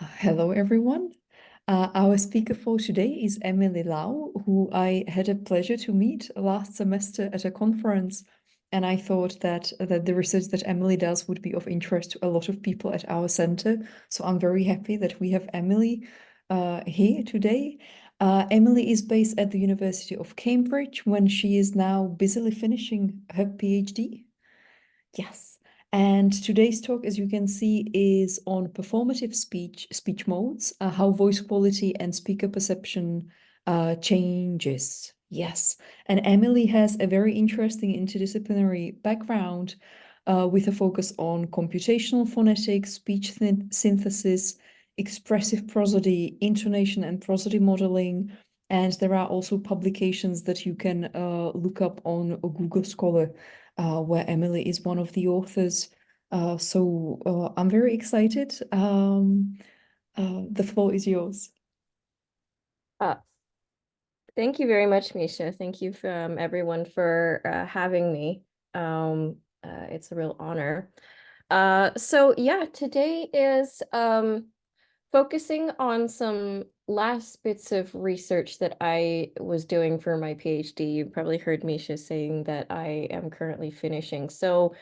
Hello, everyone. Our speaker for today is Emily Lau, who I had a pleasure to meet last semester at a conference. And I thought that the research that Emily does would be of interest to a lot of people at our center. So I'm very happy that we have Emily here today. Emily is based at the University of Cambridge when she is now busily finishing her PhD. Yes. And today's talk, as you can see, is on performative speech modes, how voice quality and speaker perception changes. Yes. And Emily has a very interesting interdisciplinary background with a focus on computational phonetics, speech synthesis, expressive prosody, intonation and prosody modeling. And there are also publications that you can look up on Google Scholar where Emily is one of the authors. I'm very excited. The floor is yours. Uh, Thank you very much, Misha. Thank you everyone for having me. It's a real honor. So yeah, today is focusing on some last bits of research that I was doing for my PhD. You probably heard Misha saying that I am currently finishing. So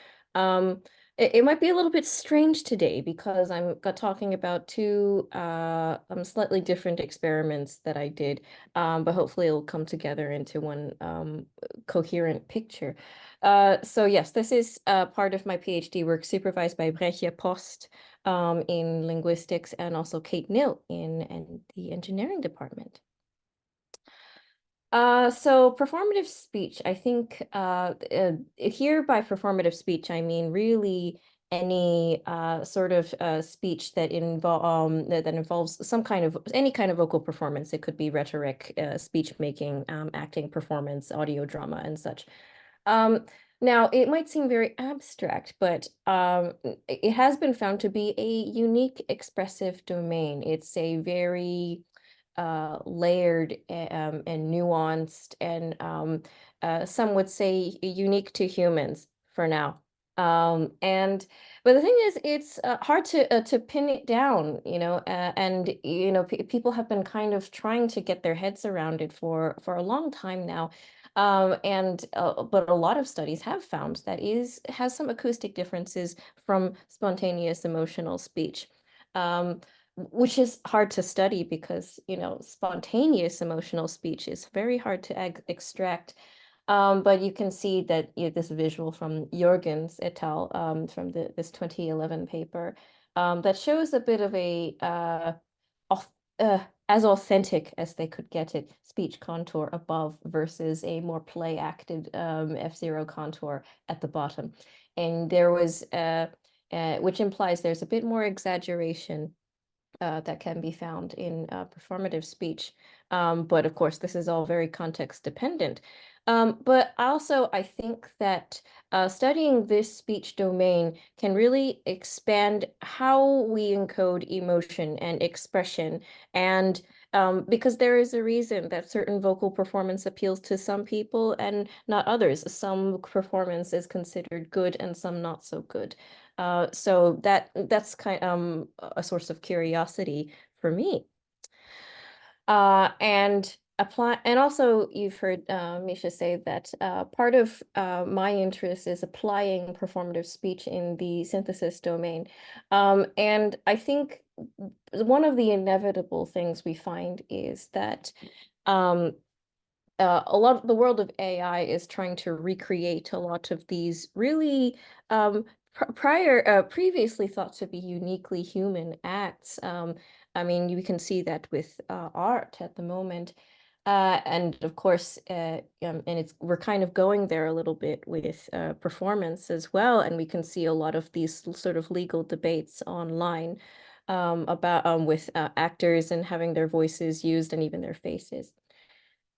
it might be a little bit strange today because I'm talking about two slightly different experiments that I did, but hopefully it'll come together into one coherent picture. So yes, this is part of my PhD work supervised by Brechtje Post in linguistics and also Kate Nill in the engineering department. So performative speech, I think here by performative speech, I mean really any sort of speech that involves some kind of any kind of vocal performance. It could be rhetoric, speech making, acting, performance, audio drama, and such. Um, Now, it might seem very abstract, but it has been found to be a unique expressive domain. It's a very layered and nuanced and some would say unique to humans for now. And but the thing is, it's hard to pin it down, and people have been kind of trying to get their heads around it for a long time now. But a lot of studies have found that has some acoustic differences from spontaneous emotional speech. Which is hard to study because, spontaneous emotional speech is very hard to extract. But you can see that this visual from Jorgens et al. From this 2011 paper that shows a bit of a as authentic as they could get it speech contour above versus a more play acted F0 contour at the bottom. And there was, which implies there's a bit more exaggeration that can be found in performative speech. But of course, this is all very context dependent. But also, I think that studying this speech domain can really expand how we encode emotion and expression. And because there is a reason that certain vocal performance appeals to some people and not others. Some performance is considered good and some not so good. So that's kind a source of curiosity for me. And also you've heard Misha say that part of my interest is applying performative speech in the synthesis domain. And I think one of the inevitable things we find is that um, a lot of the world of AI is trying to recreate a lot of these really previously thought to be uniquely human acts. I mean, you can see that with art at the moment. And of course, and we're kind of going there a little bit with performance as well. And we can see a lot of these sort of legal debates online about with actors and having their voices used and even their faces.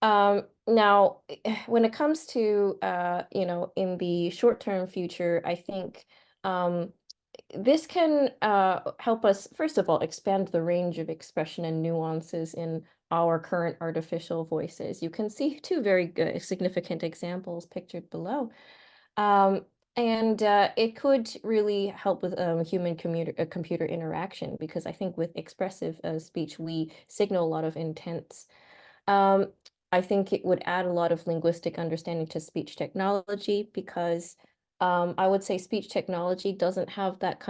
Now, when it comes to, in the short-term future, I think this can help us, first of all, expand the range of expression and nuances in our current artificial voices. You can see two very good, significant examples pictured below. Um, And it could really help with human computer interaction, because I think with expressive speech, we signal a lot of intents. Um, I think it would add a lot of linguistic understanding to speech technology, because I would say speech technology doesn't have that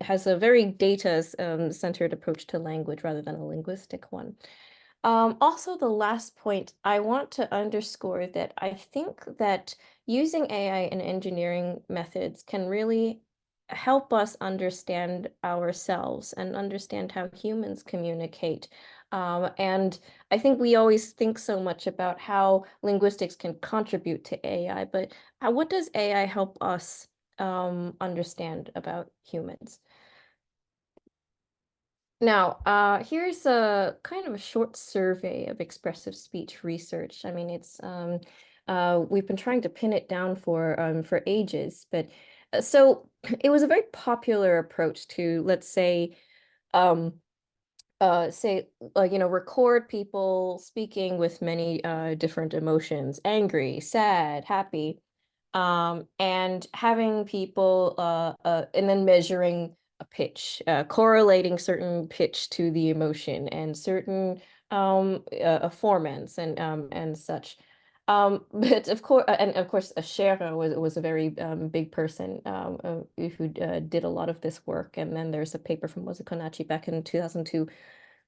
has a very data centered approach to language rather than a linguistic one. Also, the last point, I want to underscore that I think that using AI and engineering methods can really help us understand ourselves and understand how humans communicate. And I think we always think so much about how linguistics can contribute to AI, but what does AI help us understand about humans? Now, here's a kind of a short survey of expressive speech research. I mean, we've been trying to pin it down for ages, but so it was a very popular approach to, let's um, record people speaking with many different emotions: angry, sad, happy, and having people and then measuring a pitch, correlating certain pitch to the emotion and certain formants and such. But of course, Scherer was a very big person who did a lot of this work. And then there's a paper from Konachi back in 2002.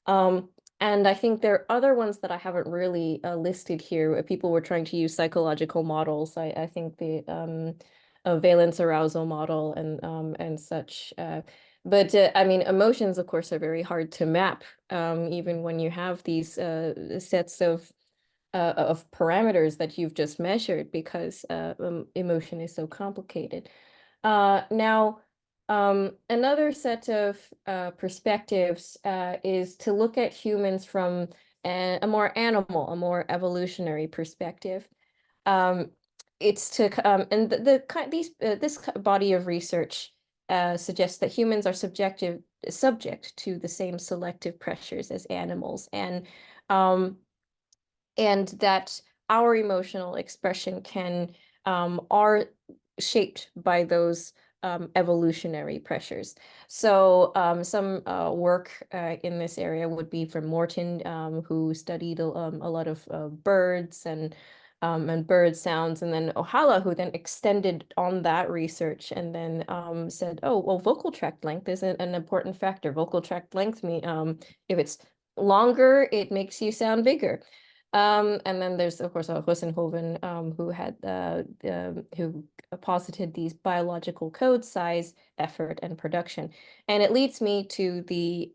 Um, and I think there are other ones that I haven't really listed here, where people were trying to use psychological models. I think the valence arousal model and such. But I mean, emotions, of course, are very hard to map, even when you have these sets of parameters that you've just measured, because emotion is so complicated. Now, another set of perspectives is to look at humans from a more animal, a more evolutionary perspective. Um, it's to and this body of research suggests that humans are subject to the same selective pressures as animals, um, and that our emotional expression are shaped by those evolutionary pressures. So some work in this area would be from Morton, who studied a lot of birds and bird sounds, and then Ohala, who then extended on that research and then said, oh, well, vocal tract length is an important factor. Vocal tract length, if it's longer, it makes you sound bigger. And then there's, of course, Hussenhoven, who posited these biological codes: size, effort, and production. And it leads me to the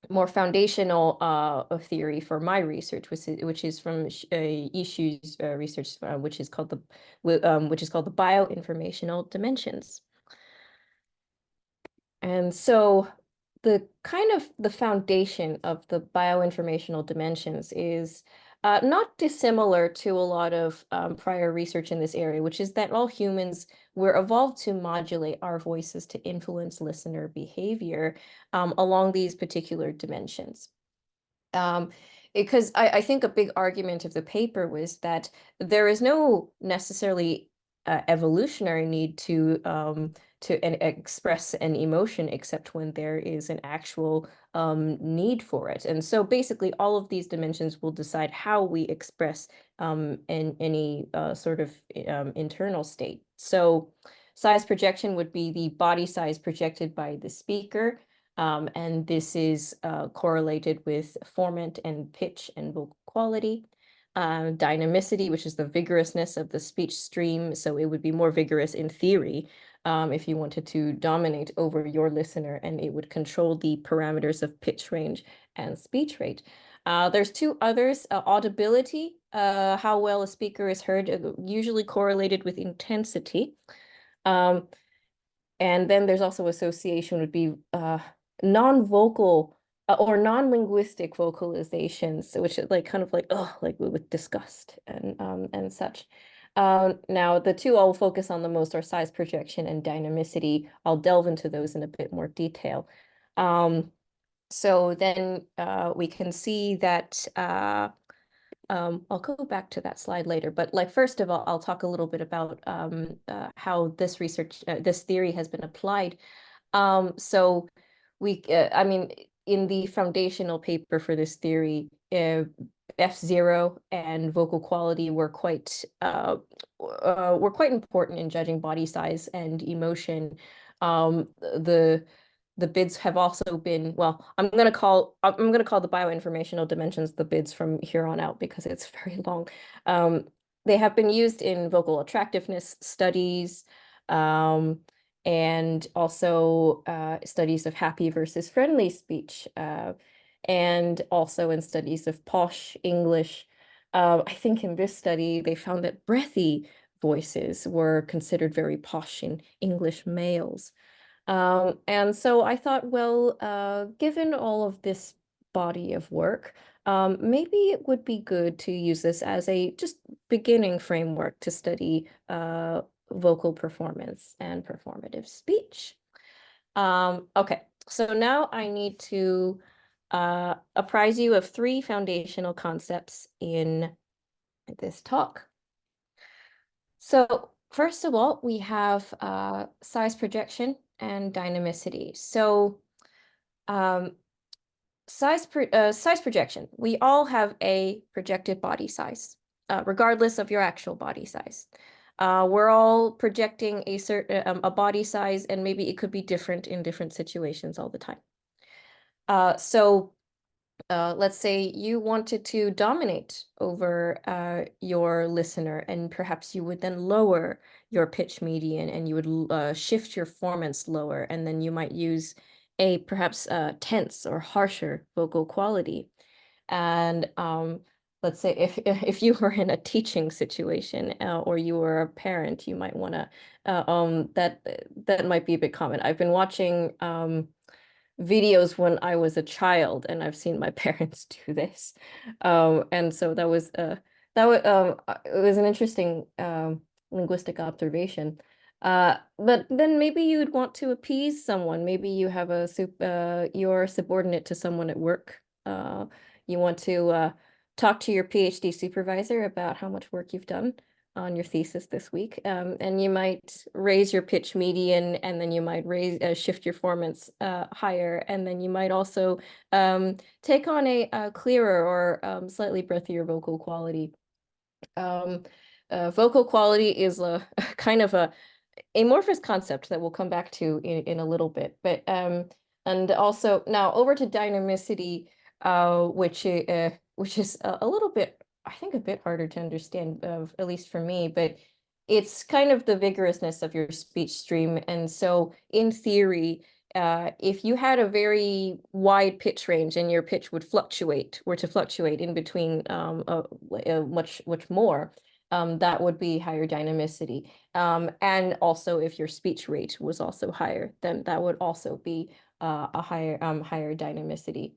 more foundational theory for my research, which is from Issue's research, which is called the bioinformational dimensions. And so the foundation of the bioinformational dimensions is not dissimilar to a lot of prior research in this area, which is that all humans were evolved to modulate our voices to influence listener behavior along these particular dimensions. Because I think a big argument of the paper was that there is no necessarily evolutionary need to express an emotion, except when there is an actual need for it. And so basically all of these dimensions will decide how we express in any sort of internal state. So size projection would be the body size projected by the speaker. And this is correlated with formant and pitch and vocal quality. Dynamicity, which is the vigorousness of the speech stream. So it would be more vigorous in theory if you wanted to dominate over your listener, and it would control the parameters of pitch range and speech rate. There's two others: audibility, how well a speaker is heard, usually correlated with intensity. And then there's also association would be non-vocal or non-linguistic vocalizations, which is like kind of like, oh, like with disgust and such. Now, the two I'll focus on the most are size projection and dynamicity. I'll delve into those in a bit more detail. So then we can see that I'll go back to that slide later, but like first of all, I'll talk a little bit about how this research, this theory has been applied. So I mean, in the foundational paper for this theory, F0 and vocal quality were quite important in judging body size and emotion. The bids have also been, well, I'm gonna call the bioinformational dimensions the bids from here on out because it's very long. They have been used in vocal attractiveness studies, and also studies of happy versus friendly speech, and also in studies of posh English. I think in this study, they found that breathy voices were considered very posh in English males. And so I thought, well, given all of this body of work, maybe it would be good to use this as a just beginning framework to study vocal performance and performative speech. Okay, so now I need to apprise you of 3 foundational concepts in this talk. So first of all, we have size projection and dynamicity. So um, size projection, we all have a projected body size, regardless of your actual body size. We're all projecting a certain a body size, and maybe it could be different in different situations all the time. So let's say you wanted to dominate over your listener, and perhaps you would then lower your pitch median and you would shift your formants lower, and then you might use a perhaps tense or harsher vocal quality. And let's say if you were in a teaching situation or you were a parent, you might want to that might be a bit common. I've been watching videos when I was a child, and I've seen my parents do this. And so that was it was an interesting linguistic observation. But then maybe you would want to appease someone. Maybe you have you're subordinate to someone at work. You want to talk to your PhD supervisor about how much work you've done on your thesis this week, and you might raise your pitch median, and then you might shift your formants higher, and then you might also take on a clearer or slightly breathier vocal quality. Vocal quality is a kind of a amorphous concept that we'll come back to in a little bit, but and also now over to dynamicity, which is a little bit, I think, a bit harder to understand, at least for me, but it's kind of the vigorousness of your speech stream. And so in theory, if you had a very wide pitch range and your pitch were to fluctuate in between much more, that would be higher dynamicity. And also if your speech rate was also higher, then that would also be a higher dynamicity.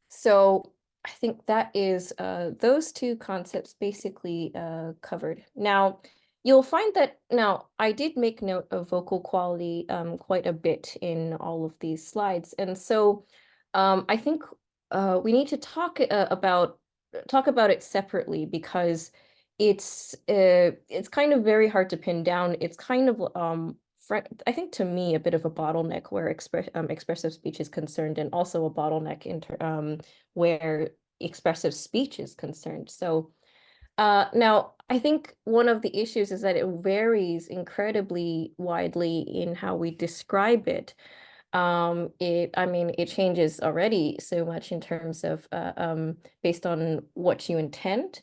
So I think that is those 2 concepts basically covered. Now, you'll find that now I did make note of vocal quality quite a bit in all of these slides. And so I think we need to talk about it separately, because it's kind of very hard to pin down. It's kind of I think, to me, a bit of a bottleneck where expressive speech is concerned, and also a bottleneck where expressive speech is concerned. So now I think one of the issues is that it varies incredibly widely in how we describe it. I mean, it changes already so much in terms of based on what you intend,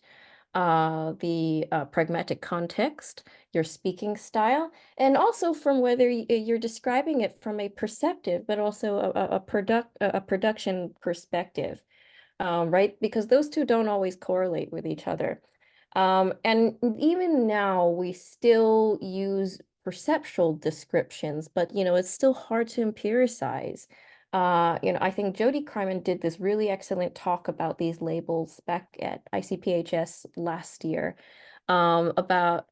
the pragmatic context, your speaking style, and also from whether you're describing it from a perceptive, but also a production perspective, right? Because those 2 don't always correlate with each other. And even now, we still use perceptual descriptions, but it's still hard to empiricize. I think Jody Kryman did this really excellent talk about these labels back at ICPHS last year, about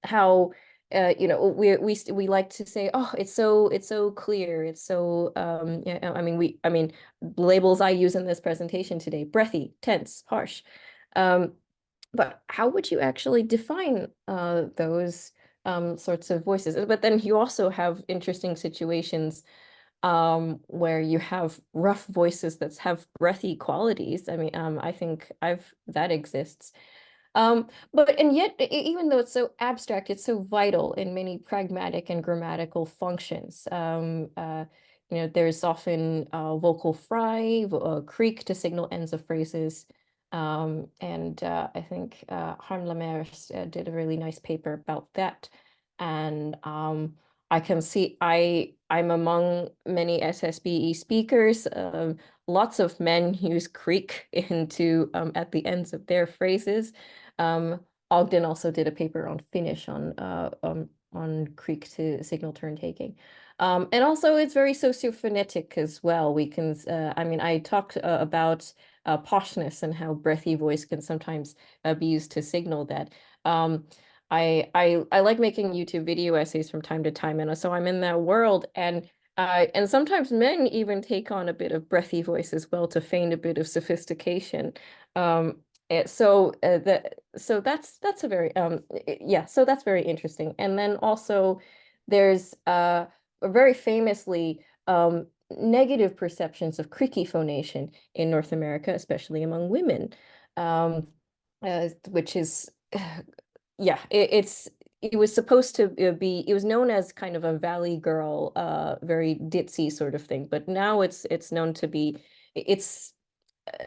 how we like to say, oh, it's so clear, it's so I mean, the labels I use in this presentation today: breathy, tense, harsh. Um, but how would you actually define those sorts of voices? But then you also have interesting situations where you have rough voices that have breathy qualities. I mean, I think that exists. But and yet, even though it's so abstract, it's so vital in many pragmatic and grammatical functions. There's often vocal fry, creak to signal ends of phrases. And I think Harm Lamers did a really nice paper about that. And I can see I'm among many SSBE speakers. Lots of men use creak into at the ends of their phrases. Ogden also did a paper on Finnish on creek to signal turn taking. And also it's very sociophonetic as well. I mean, I talked about poshness and how breathy voice can sometimes be used to signal that. I like making YouTube video essays from time to time, and so I'm in that world, and sometimes men even take on a bit of breathy voice as well to feign a bit of sophistication. Um, that's a very yeah, so that's very interesting. And then also there's very famously negative perceptions of creaky phonation in North America, especially among women, which is yeah, it was supposed to it was known as kind of a valley girl, very ditzy sort of thing, but now it's known to be it's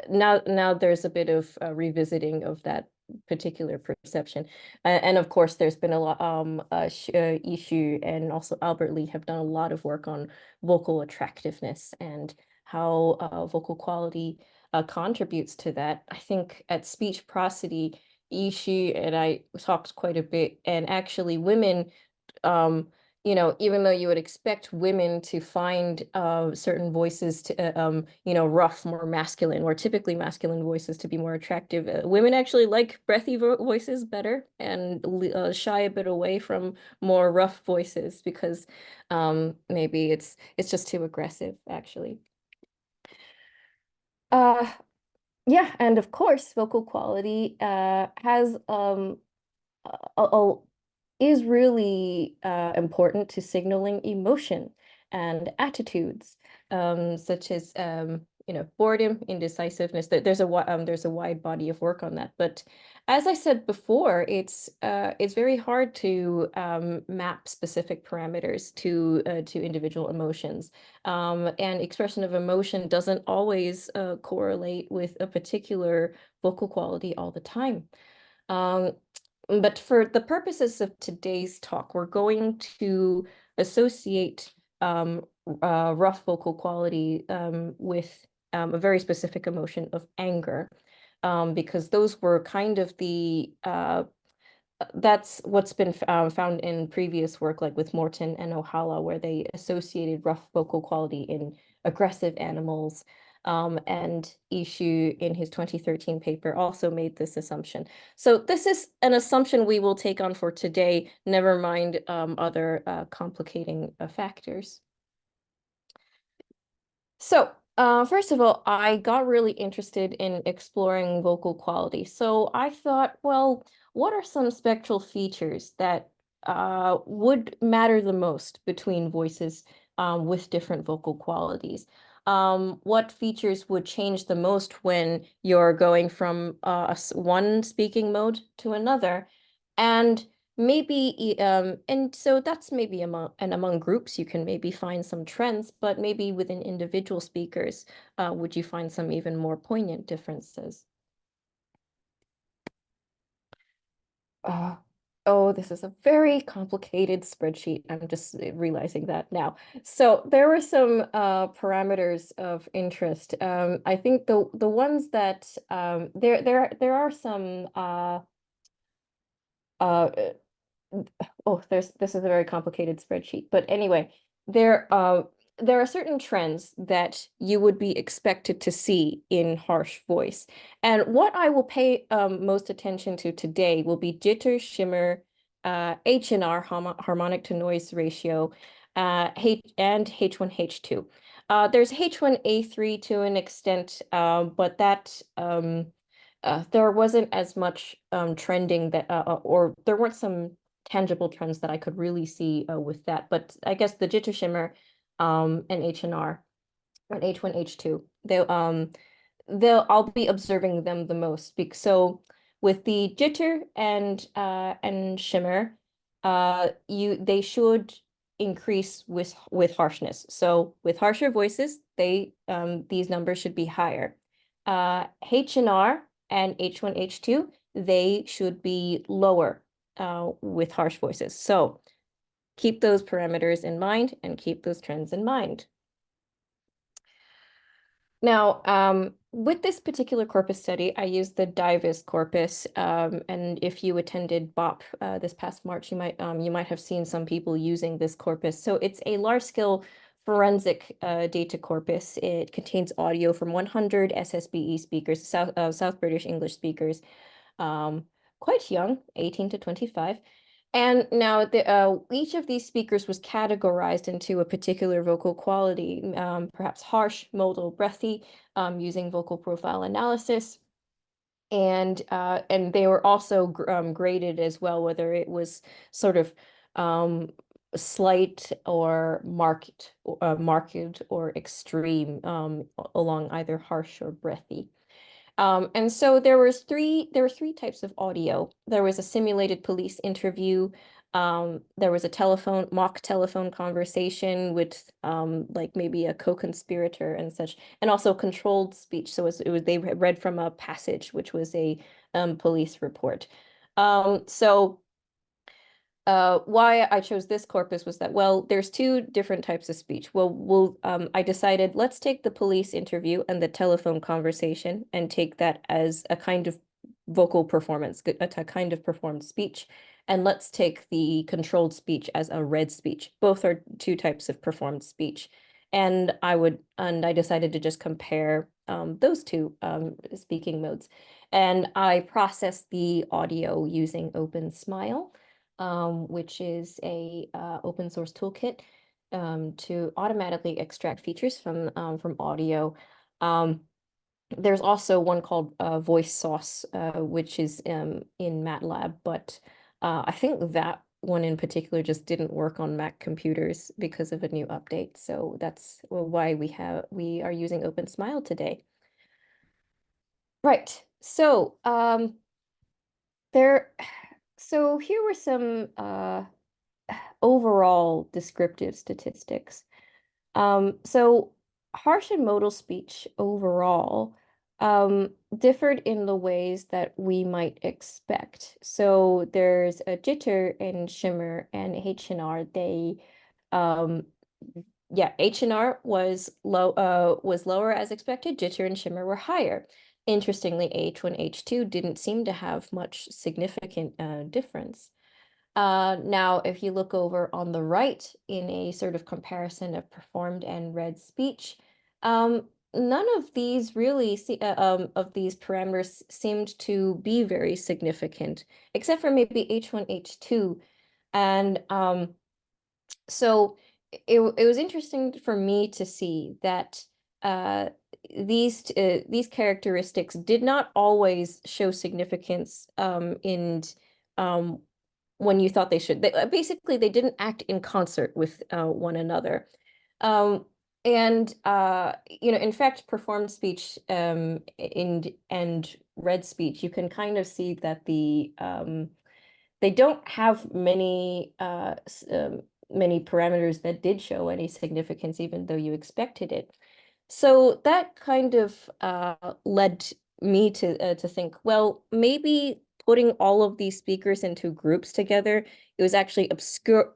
now there's a bit of revisiting of that particular perception. And of course, there's been a lot, Ishu and also Albert Lee have done a lot of work on vocal attractiveness and how vocal quality contributes to that. I think at Speech Prosody, Ishu and I talked quite a bit, and actually women um, even though you would expect women to find certain voices to, rough, more masculine, or typically masculine voices to be more attractive, women actually like breathy voices better and shy a bit away from more rough voices because maybe it's just too aggressive, actually. Uh, yeah, and of course, vocal quality has a, is really important to signaling emotion and attitudes, such as boredom, indecisiveness. There's a wide body of work on that. But as I said before, it's very hard to map specific parameters to individual emotions, and expression of emotion doesn't always correlate with a particular vocal quality all the time. Um, but for the purposes of today's talk, we're going to associate rough vocal quality with a very specific emotion of anger, because those were kind of that's what's been found in previous work, like with Morton and Ohala, where they associated rough vocal quality in aggressive animals. And Ishu, in his 2013 paper, also made this assumption. So this is an assumption we will take on for today, never mind other complicating factors. So, first of all, I got really interested in exploring vocal quality. So I thought, well, what are some spectral features that would matter the most between voices with different vocal qualities? What features would change the most when you're going from one speaking mode to another? And maybe, and so that's maybe among groups, you can maybe find some trends, but maybe within individual speakers, would you find some even more poignant differences? Uh, oh, this is a very complicated spreadsheet. I'm just realizing that now. So there were some parameters of interest. I think the ones that there are some uh, oh, this is a very complicated spreadsheet. But anyway, there there are certain trends that you would be expected to see in harsh voice. And what I will pay most attention to today will be jitter, shimmer, H&R, harmonic to noise ratio, and H1H2. There's H1A3 to an extent, but that there wasn't as much trending that, or there weren't some tangible trends that I could really see with that. But I guess the jitter shimmer and H&R and H1, H2, I'll be observing them the most. So with the jitter and shimmer, they should increase with harshness. So with harsher voices, these numbers should be higher. H&R and H1, H2, they should be lower with harsh voices. So keep those parameters in mind and keep those trends in mind. Now, with this particular corpus study, I used the Divis corpus, and if you attended BOP this past March, you might have seen some people using this corpus. So it's a large-scale forensic data corpus. It contains audio from 100 SSBE speakers, South British English speakers, quite young, 18 to 25. And now each of these speakers was categorized into a particular vocal quality, perhaps harsh, modal, breathy, using vocal profile analysis. And they were also graded as well, whether it was sort of slight or marked or extreme along either harsh or breathy. And so there were three types of audio. There was a simulated police interview. There was a mock telephone conversation with like maybe a co-conspirator and such, and also controlled speech. So they read from a passage, which was a police report. So why I chose this corpus was that, well, there's two different types of speech. Well, I decided let's take the police interview and the telephone conversation and take that as a kind of vocal performance, a kind of performed speech. And let's take the controlled speech as a read speech. Both are two types of performed speech. And I decided to just compare those two speaking modes. And I processed the audio using OpenSmile, which is a open source toolkit to automatically extract features from audio. There's also one called Voice Sauce, which is in MATLAB, but I think that one in particular just didn't work on Mac computers because of a new update. So that's why we are using OpenSmile today. Right. So there. So here were some overall descriptive statistics. So harsh and modal speech overall differed in the ways that we might expect. So there's a jitter and shimmer and H&R. Yeah, H&R was lower as expected. Jitter and shimmer were higher. Interestingly, H1, H2 didn't seem to have much significant difference. Now, if you look over on the right in a sort of comparison of performed and read speech, none of these of these parameters seemed to be very significant, except for maybe H1, H2. And so it was interesting for me to see that these characteristics did not always show significance in when you thought they should. Basically, they didn't act in concert with one another. And in fact, performed speech and read speech, you can kind of see that they don't have many parameters that did show any significance, even though you expected it. So that kind of led me to think, well, maybe putting all of these speakers into groups together, it was actually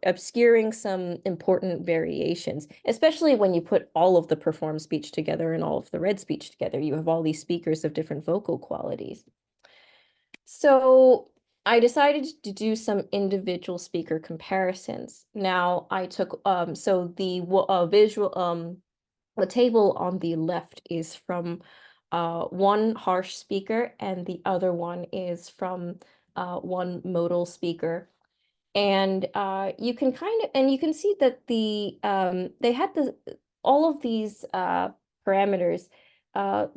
obscuring some important variations, especially when you put all of the performed speech together and all of the read speech together. You have all these speakers of different vocal qualities. So I decided to do some individual speaker comparisons. Now I took so the table on the left is from one harsh speaker and the other one is from one modal speaker. And you can see that they had all of these parameters a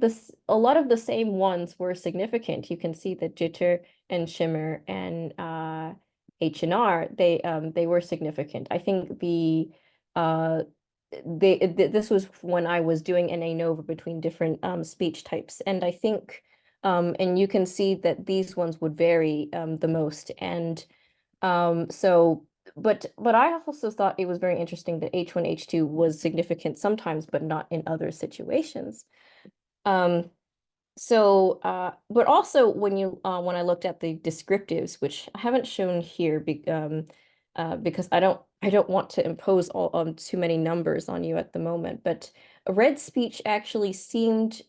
lot of the same ones were significant. You can see that jitter and shimmer and H&R, they were significant. I think this was when I was doing an ANOVA between different speech types, and I think and you can see that these ones would vary the most. And so but I also thought it was very interesting that H1, H2 was significant sometimes, but not in other situations. Um, but also when I looked at the descriptives, which I haven't shown here because I don't want to impose all too many numbers on you at the moment, but read speech actually seemed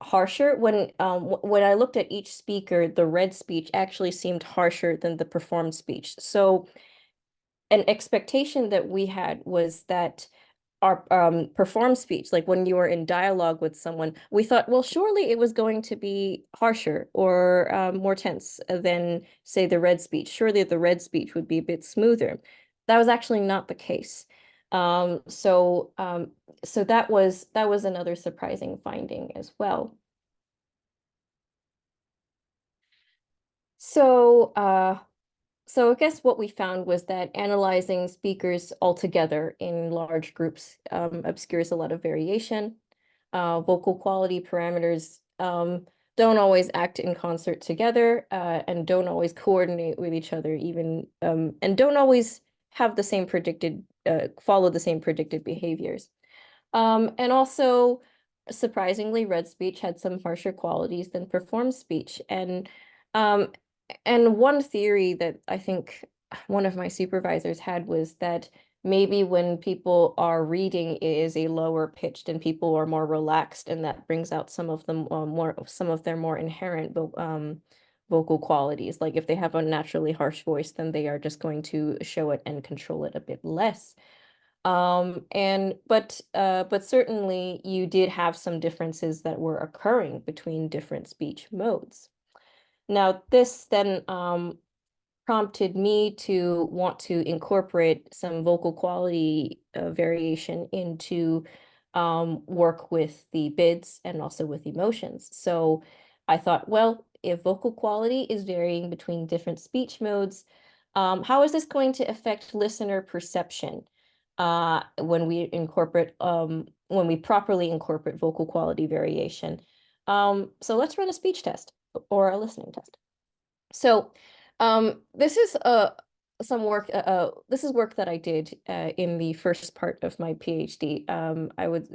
harsher when I looked at each speaker. The read speech actually seemed harsher than the performed speech. So an expectation that we had was that our performed speech, like when you were in dialogue with someone, we thought, well, surely it was going to be harsher or more tense than, say, the read speech. Surely the read speech would be a bit smoother. That was actually not the case. So that was another surprising finding as well. So so I guess what we found was that analyzing speakers altogether in large groups obscures a lot of variation. Vocal quality parameters don't always act in concert together and don't always coordinate with each other, even and don't always have the same follow the same predicted behaviors. And also, surprisingly, read speech had some harsher qualities than performed speech. Um, and one theory that I think one of my supervisors had was that maybe when people are reading, it is a lower pitched and people are more relaxed, and that brings out some of their more inherent vocal qualities. Like if they have a naturally harsh voice, then they are just going to show it and control it a bit less. But certainly you did have some differences that were occurring between different speech modes. Now, this then prompted me to want to incorporate some vocal quality variation into work with the bids and also with emotions. So I thought, well, if vocal quality is varying between different speech modes, how is this going to affect listener perception when when we properly incorporate vocal quality variation? So let's run a speech test or a listening test. So, this is this is work that I did in the first part of my PhD. I would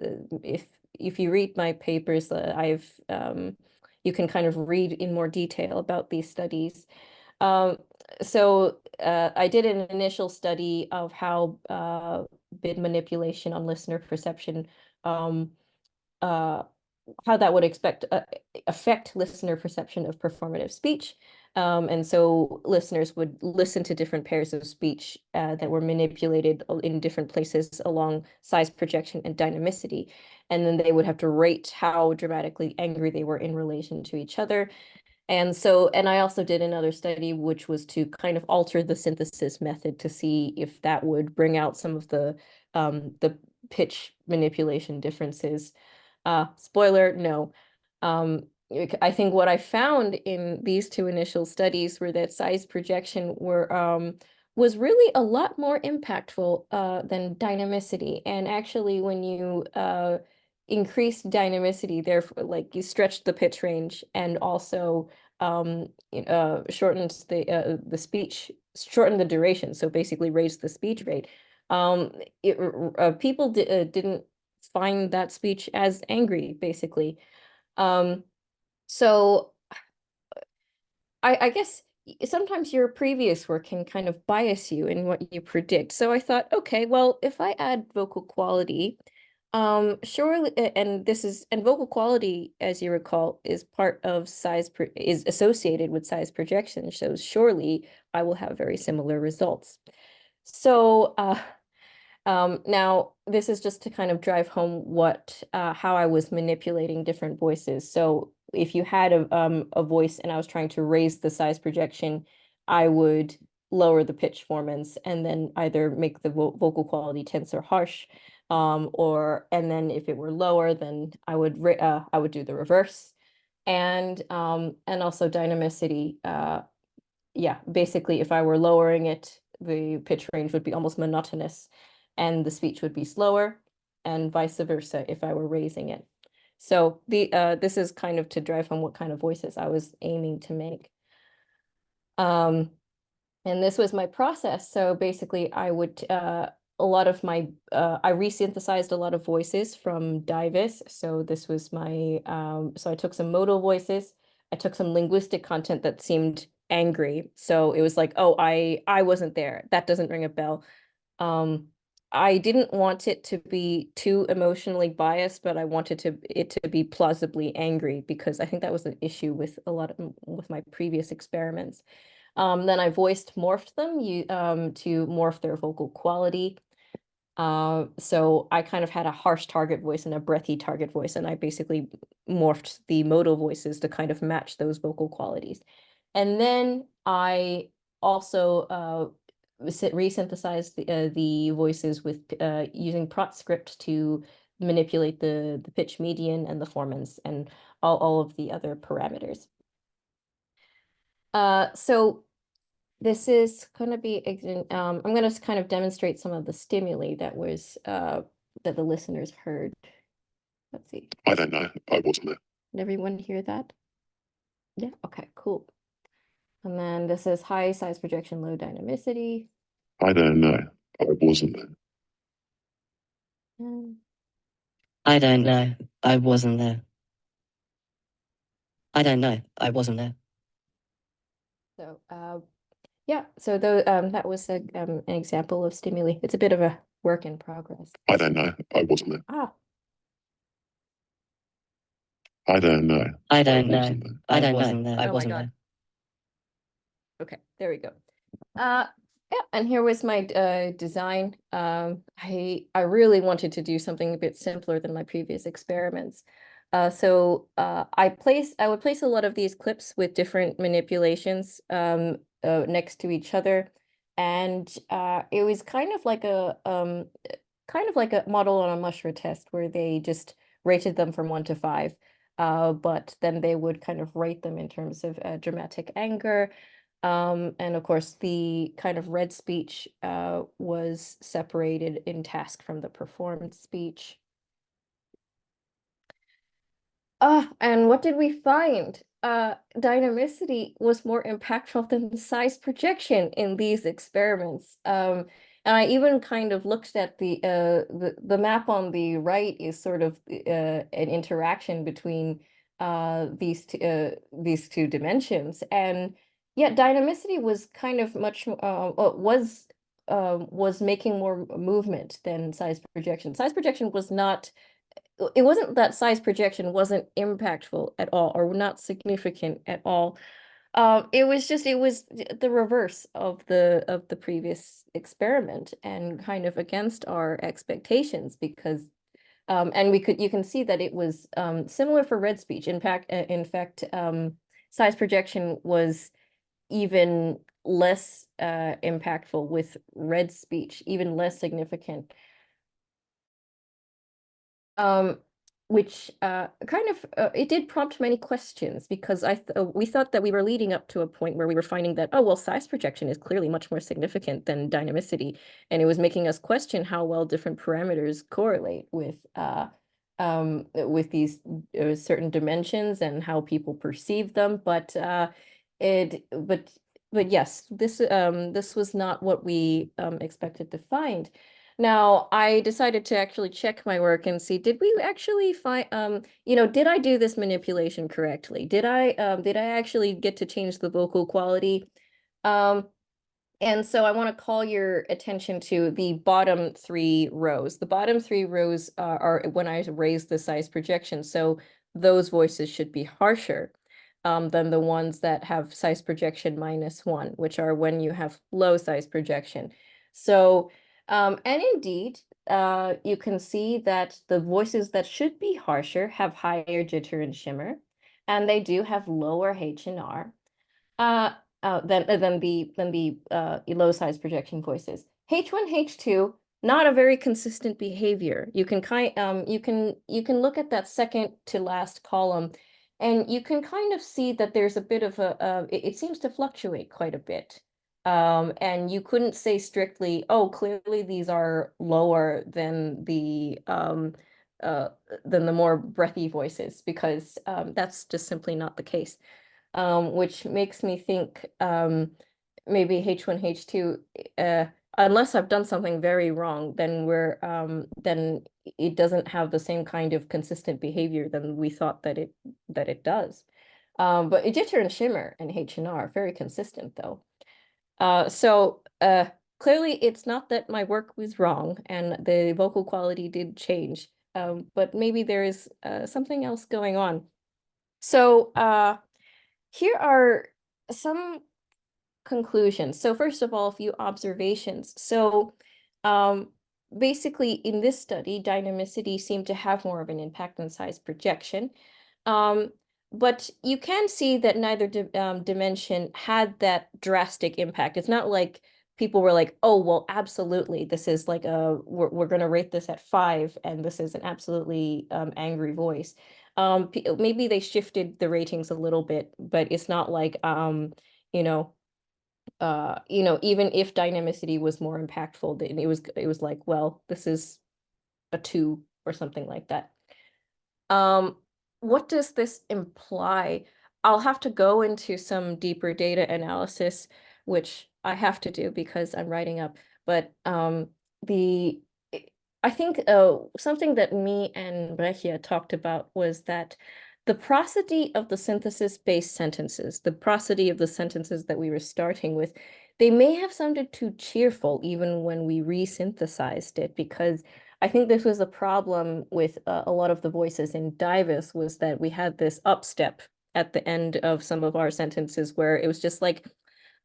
if you read my papers, you can kind of read in more detail about these studies. Um, I did an initial study of how bid manipulation on listener perception um, uh, how that would affect listener perception of performative speech. And so listeners would listen to different pairs of speech that were manipulated in different places along size projection and dynamicity. And then they would have to rate how dramatically angry they were in relation to each other. And I also did another study, which was to kind of alter the synthesis method to see if that would bring out some of the pitch manipulation differences. Spoiler, no. I think what I found in these two initial studies were that size projection was really a lot more impactful than dynamicity. And actually, when you increased dynamicity, therefore, like you stretched the pitch range and also shortened the speech, shortened the duration. So basically, raised the speech rate. People didn't find that speech as angry, basically. Um, so I guess sometimes your previous work can kind of bias you in what you predict. So I thought, okay, well, if I add vocal quality, surely, and vocal quality, as you recall, is part of is associated with size projection. So surely I will have very similar results. So now, this is just to kind of drive home how I was manipulating different voices. So if you had a voice and I was trying to raise the size projection, I would lower the pitch formants and then either make the vocal quality tense or harsh. And then if it were lower, then I would do the reverse. And also dynamicity. Yeah, basically, if I were lowering it, the pitch range would be almost monotonous, and the speech would be slower, and vice versa if I were raising it. So this is kind of to drive home what kind of voices I was aiming to make. And this was my process. So basically, I would a lot of my I resynthesized a lot of voices from Divis. So this was my so I took some modal voices. I took some linguistic content that seemed angry. So it was like, oh, I wasn't there. That doesn't ring a bell. Um, I didn't want it to be too emotionally biased, but I wanted it to be plausibly angry, because I think that was an issue with with my previous experiments. Then I voiced morphed them to morph their vocal quality. So I kind of had a harsh target voice and a breathy target voice, and I basically morphed the modal voices to kind of match those vocal qualities. And then I also resynthesized the voices with using prot script to manipulate the pitch median and the formants and all of the other parameters. So this is going to be, I'm going to kind of demonstrate some of the stimuli that that the listeners heard. Let's see. I don't know. I wasn't there. Did everyone hear that? Yeah, okay, cool. And then this is high size projection, low dynamicity. I don't know. I wasn't there. I don't know. I wasn't there. I don't know. I wasn't there. So, yeah, so that was an example of stimuli. It's a bit of a work in progress. I don't know. I wasn't there. Ah, I don't know. I don't know. wasn't there. I don't know. I Oh my wasn't God. there. Okay, there we go. Yeah, and here was my design. I really wanted to do something a bit simpler than my previous experiments. So I would place a lot of these clips with different manipulations next to each other, and it was kind of like a model on a mushroom test where they just rated them from 1 to 5. But then they would kind of rate them in terms of dramatic anger. And of course, the kind of read speech was separated in task from the performance speech. And what did we find? Dynamicity was more impactful than the size projection in these experiments. And I even kind of looked at the map on the right is sort of an interaction between these two dimensions. And yeah, dynamicity was kind of was making more movement than size projection. Size projection was not, it wasn't that size projection wasn't impactful at all or not significant at all. It was the reverse of the previous experiment and kind of against our expectations, because and you can see that it was similar for read speech. In fact, size projection was even less impactful with read speech, even less significant. Which kind of it did prompt many questions, because we thought that we were leading up to a point where we were finding that, oh, well, size projection is clearly much more significant than dynamicity, and it was making us question how well different parameters correlate with these certain dimensions and how people perceive them. But yes, this was not what we expected to find. Now, I decided to actually check my work and see, did we actually find, did I do this manipulation correctly? Did I actually get to change the vocal quality? And so I want to call your attention to the bottom 3 rows. The bottom 3 rows are when I raise the size projection. So those voices should be harsher than the ones that have size projection -1, which are when you have low size projection. So, and indeed, you can see that the voices that should be harsher have higher jitter and shimmer, and they do have lower H and R. Than the low size projection voices. H1, H2 not a very consistent behavior. You can you can look at that second to last column, and you can kind of see that there's a bit of it seems to fluctuate quite a bit. And you couldn't say strictly, oh, clearly these are lower than the more breathy voices, because that's just simply not the case. Which makes me think maybe H1, H2, unless I've done something very wrong, then it doesn't have the same kind of consistent behavior than we thought that it does. But jitter and shimmer and H and R are very consistent though. So clearly it's not that my work was wrong and the vocal quality did change, but maybe there is something else going on. So here are some conclusions. So first of all, a few observations. So basically in this study, dynamicity seemed to have more of an impact than size projection. But you can see that neither dimension had that drastic impact. It's not like people were like, oh, well, absolutely, this is like we're going to rate this at 5, and this is an absolutely angry voice. Maybe they shifted the ratings a little bit, but it's not like, you know, even if dynamicity was more impactful, then it was like, well, this is a 2 or something like that. What does this imply? I'll have to go into some deeper data analysis, which I have to do because I'm writing up. But I think something that me and Brechia talked about was that the prosody of the synthesis-based sentences, the prosody of the sentences that we were starting with, they may have sounded too cheerful even when we resynthesized it, because I think this was a problem with a lot of the voices in Divus, was that we had this upstep at the end of some of our sentences where it was just like,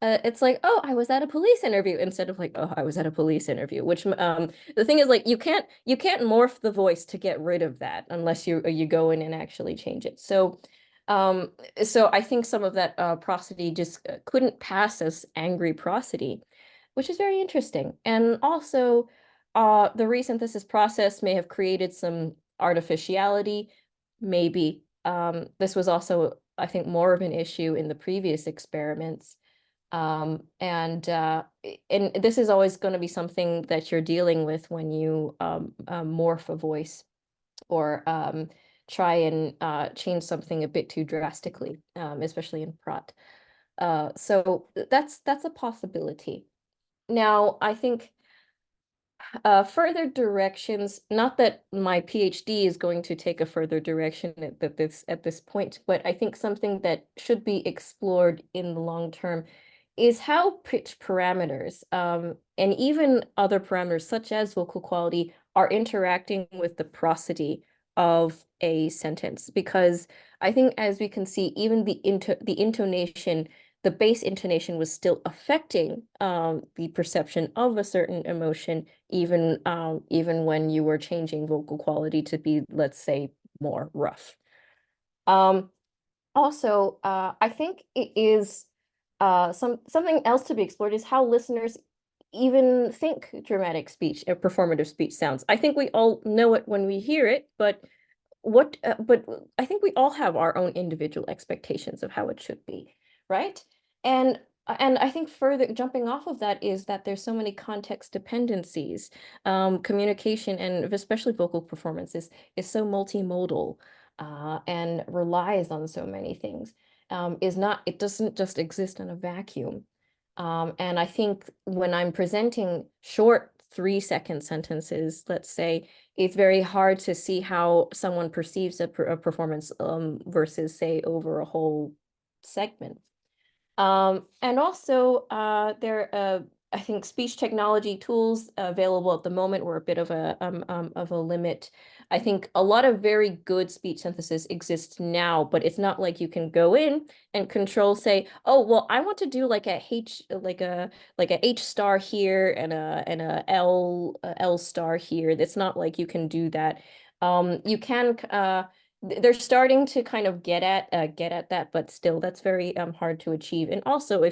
it's like, oh, I was at a police interview, instead of like, oh, I was at a police interview, which the thing is, like, you can't morph the voice to get rid of that unless you go in and actually change it. So so I think some of that prosody just couldn't pass as angry prosody, which is very interesting. And also the resynthesis process may have created some artificiality, maybe. This was also, I think, more of an issue in the previous experiments. And this is always going to be something that you're dealing with when you morph a voice, or try and change something a bit too drastically, especially in prot. So that's a possibility. Now, I think further directions, not that my PhD is going to take a further direction at this point, but I think something that should be explored in the long term is how pitch parameters and even other parameters such as vocal quality are interacting with the prosody of a sentence. Because I think, as we can see, even the intonation, the bass intonation was still affecting the perception of a certain emotion, even when you were changing vocal quality to be, let's say, more rough. Also, I think it is something else to be explored is how listeners even think dramatic speech or performative speech sounds. I think we all know it when we hear it, but but I think we all have our own individual expectations of how it should be, right? And I think further jumping off of that is that there's so many context dependencies. Communication, and especially vocal performance, is so multimodal and relies on so many things. It doesn't just exist in a vacuum. And I think when I'm presenting short 3-second sentences, let's say, it's very hard to see how someone perceives a performance versus, say, over a whole segment. And also, I think speech technology tools available at the moment were a bit of a limit. I think a lot of very good speech synthesis exists now, but it's not like you can go in and control, say, oh, well, I want to do like a H star here and a L star here. It's not like you can do that. You can they're starting to kind of get at that, but still that's very hard to achieve. And also,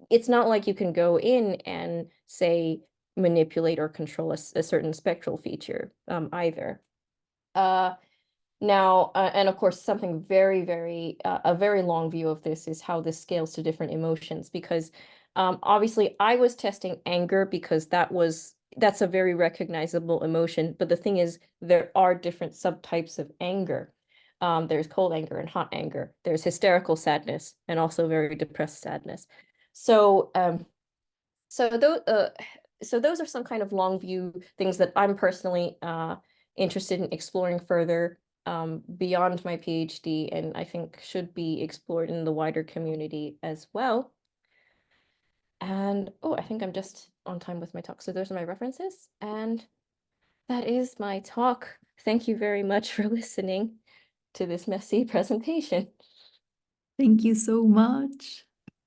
it's not like you can go in and say manipulate or control a certain spectral feature either. Now, and of course, something a very long view of this is how this scales to different emotions, because obviously I was testing anger because that's a very recognizable emotion. But the thing is, there are different subtypes of anger. There's cold anger and hot anger. There's hysterical sadness and also very depressed sadness. So, so those are some kind of long view things that I'm personally interested in exploring further beyond my PhD, and I think should be explored in the wider community as well. And oh, I think I'm just on time with my talk. So those are my references, and that is my talk. Thank you very much for listening to this messy presentation. Thank you so much.